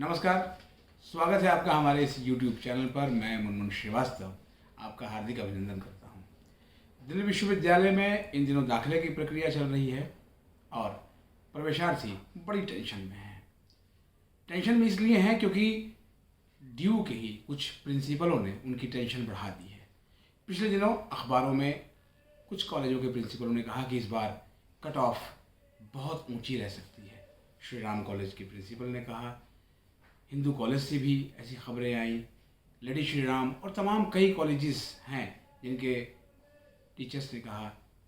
नमस्कार। स्वागत है आपका हमारे इस YouTube चैनल पर। मैं मुनमुन श्रीवास्तव आपका हार्दिक अभिनंदन करता हूं। दिल्ली विश्वविद्यालय में इन दिनों दाखिले की प्रक्रिया चल रही है और प्रवेशार्थी बड़ी टेंशन में हैं। टेंशन में इसलिए हैं क्योंकि ड्यू के ही कुछ प्रिंसिपलों ने उनकी टेंशन बढ़ा दी है। पिछले दिनों अखबारों में कुछ कॉलेजों के प्रिंसिपलों ने कहा कि इस बार कट ऑफ बहुत ऊंची रह सकती है। श्री राम कॉलेज के प्रिंसिपल ने कहा, हिंदू कॉलेज से भी ऐसी खबरें आई, लेडी श्री राम और तमाम कई कॉलेजेस हैं जिनके टीचर्स ने कहा,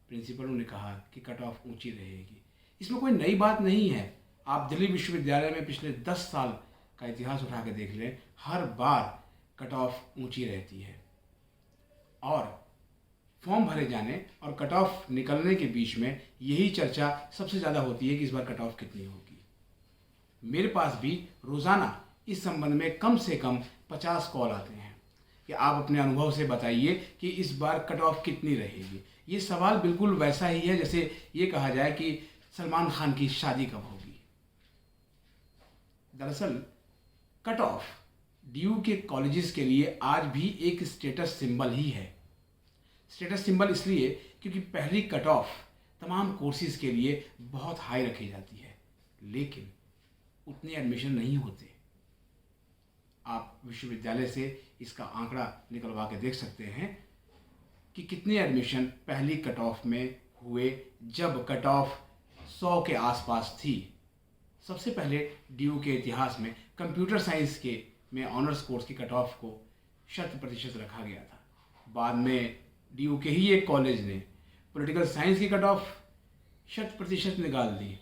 प्रिंसिपलों ने कहा कि कट ऑफ ऊंची रहेगी। इसमें कोई नई बात नहीं है। आप दिल्ली विश्वविद्यालय में पिछले 10 साल का इतिहास उठा के देख लें, हर बार कट ऑफ ऊंची रहती है और फॉर्म भरे जाने और कट ऑफ निकलने के बीच में यही चर्चा सबसे ज़्यादा होती है कि इस बार कट ऑफ कितनी होगी। मेरे पास भी रोज़ाना इस संबंध में कम से कम 50 कॉल आते हैं कि आप अपने अनुभव से बताइए कि इस बार कट ऑफ कितनी रहेगी। ये सवाल बिल्कुल वैसा ही है जैसे ये कहा जाए कि सलमान खान की शादी कब होगी। दरअसल कट ऑफ ड्यू के कॉलेजेस के लिए आज भी एक स्टेटस सिंबल ही है। स्टेटस सिंबल इसलिए क्योंकि पहली कट ऑफ तमाम कोर्सेज के लिए बहुत हाई रखी जाती है, लेकिन उतने एडमिशन नहीं होते। आप विश्वविद्यालय से इसका आंकड़ा निकलवा के देख सकते हैं कि कितने एडमिशन पहली कट ऑफ में हुए जब कट ऑफ 100 के आसपास थी। सबसे पहले ड्यू के इतिहास में कंप्यूटर साइंस के में ऑनर्स कोर्स की कट ऑफ को 100% रखा गया था। बाद में ड्यू के ही एक कॉलेज ने पॉलिटिकल साइंस की कट ऑफ 100% निकाल दी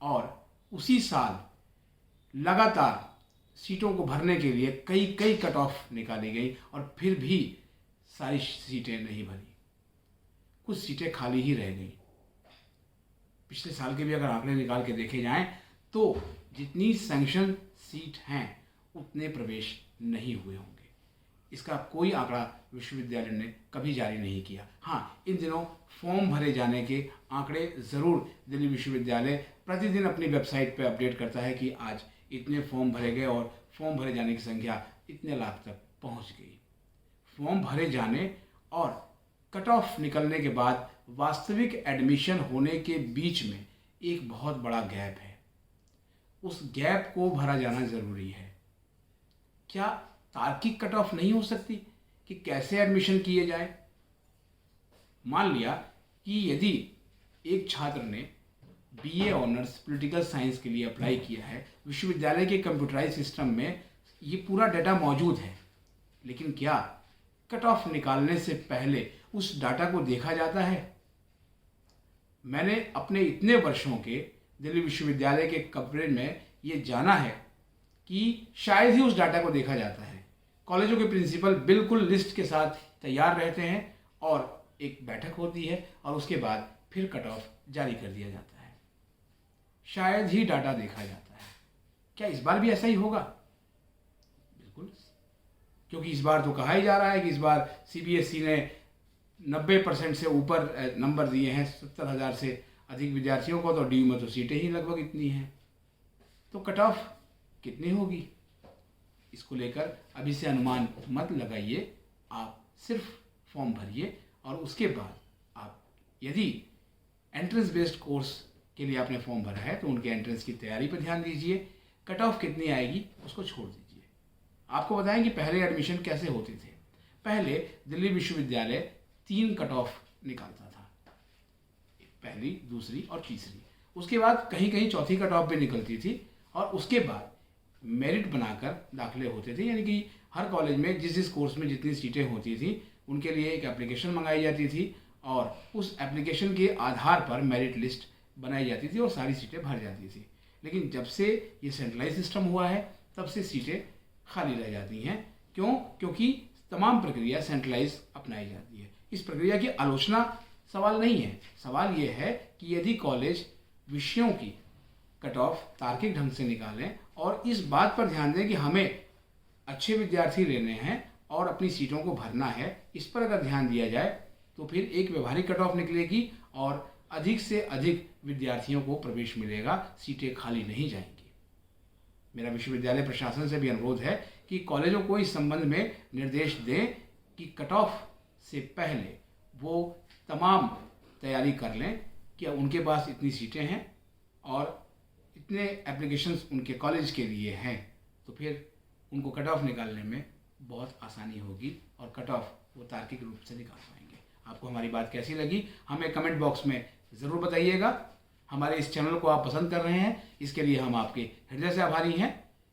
और उसी साल लगातार सीटों को भरने के लिए कई कट ऑफ निकाली गई और फिर भी सारी सीटें नहीं भरी, कुछ सीटें खाली ही रह गई। पिछले साल के भी अगर आंकड़े निकाल के देखे जाएं तो जितनी सैंक्शन सीट हैं उतने प्रवेश नहीं हुए होंगे। इसका कोई आंकड़ा विश्वविद्यालय ने कभी जारी नहीं किया। हाँ, इन दिनों फॉर्म भरे जाने के आंकड़े ज़रूर दिल्ली विश्वविद्यालय प्रतिदिन अपनी वेबसाइट पर अपडेट करता है कि आज इतने फॉर्म भरे गए और फॉर्म भरे जाने की संख्या इतने लाख तक पहुंच गई। फॉर्म भरे जाने और कट ऑफ निकलने के बाद वास्तविक एडमिशन होने के बीच में एक बहुत बड़ा गैप है। उस गैप को भरा जाना ज़रूरी है। क्या तार्किक कट ऑफ नहीं हो सकती कि कैसे एडमिशन किए जाए? मान लिया कि यदि एक छात्र ने बीए ऑनर्स पॉलिटिकल साइंस के लिए अप्लाई किया है, विश्वविद्यालय के कंप्यूटराइज सिस्टम में ये पूरा डाटा मौजूद है, लेकिन क्या कट ऑफ निकालने से पहले उस डाटा को देखा जाता है? मैंने अपने इतने वर्षों के दिल्ली विश्वविद्यालय के कवरेज में ये जाना है कि शायद ही उस डाटा को देखा जाता है। कॉलेजों के प्रिंसिपल बिल्कुल लिस्ट के साथ तैयार रहते हैं और एक बैठक होती है और उसके बाद फिर कट ऑफ जारी कर दिया जाता है। शायद ही डाटा देखा जाता है। क्या इस बार भी ऐसा ही होगा? बिल्कुल, क्योंकि इस बार तो कहा ही जा रहा है कि इस बार सीबीएसई ने 90% से ऊपर नंबर दिए हैं 70,000 से अधिक विद्यार्थियों को, तो ड्यू में तो सीटें ही लगभग इतनी हैं। तो कट ऑफ कितनी होगी इसको लेकर अभी से अनुमान मत लगाइए। आप सिर्फ फॉर्म भरिए और उसके बाद आप यदि एंट्रेंस बेस्ड कोर्स के लिए आपने फॉर्म भरा है तो उनके एंट्रेंस की तैयारी पर ध्यान दीजिए। कट ऑफ कितनी आएगी उसको छोड़ दीजिए। आपको बताएं कि पहले एडमिशन कैसे होते थे। पहले दिल्ली विश्वविद्यालय 3 कट ऑफ निकालता था, पहली, दूसरी और तीसरी। उसके बाद कहीं कहीं चौथी कट ऑफ भी निकलती थी और उसके बाद मेरिट बनाकर दाखिले होते थे। यानी कि हर कॉलेज में जिस जिस कोर्स में जितनी सीटें होती थी उनके लिए एक एप्लीकेशन मंगाई जाती थी और उस एप्लीकेशन के आधार पर मेरिट लिस्ट बनाई जाती थी और सारी सीटें भर जाती थी। लेकिन जब से ये सेंट्रलाइज सिस्टम हुआ है तब से सीटें खाली रह जाती हैं। क्यों? क्योंकि तमाम प्रक्रिया सेंट्रलाइज अपनाई जाती है। इस प्रक्रिया की आलोचना सवाल नहीं है। सवाल ये है कि यदि कॉलेज विषयों की कट ऑफ तार्किक ढंग से निकालें और इस बात पर ध्यान दें कि हमें अच्छे विद्यार्थी लेने हैं और अपनी सीटों को भरना है, इस पर अगर ध्यान दिया जाए तो फिर एक व्यवहारिक कट ऑफ निकलेगी और अधिक से अधिक विद्यार्थियों को प्रवेश मिलेगा, सीटें खाली नहीं जाएंगी। मेरा विश्वविद्यालय प्रशासन से भी अनुरोध है कि कॉलेजों को इस संबंध में निर्देश दें कि कट ऑफ से पहले वो तमाम तैयारी कर लें कि उनके पास इतनी सीटें हैं और इतने एप्लीकेशंस उनके कॉलेज के लिए हैं, तो फिर उनको कट ऑफ निकालने में बहुत आसानी होगी और कट ऑफ वो तार्किक रूप से निकाल पाएंगे। आपको हमारी बात कैसी लगी हमें कमेंट बॉक्स में ज़रूर बताइएगा। हमारे इस चैनल को आप पसंद कर रहे हैं, इसके लिए हम आपके हृदय से आभारी हैं।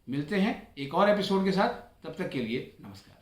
मिलते हैं एक और एपिसोड के साथ, तब तक के लिए नमस्कार।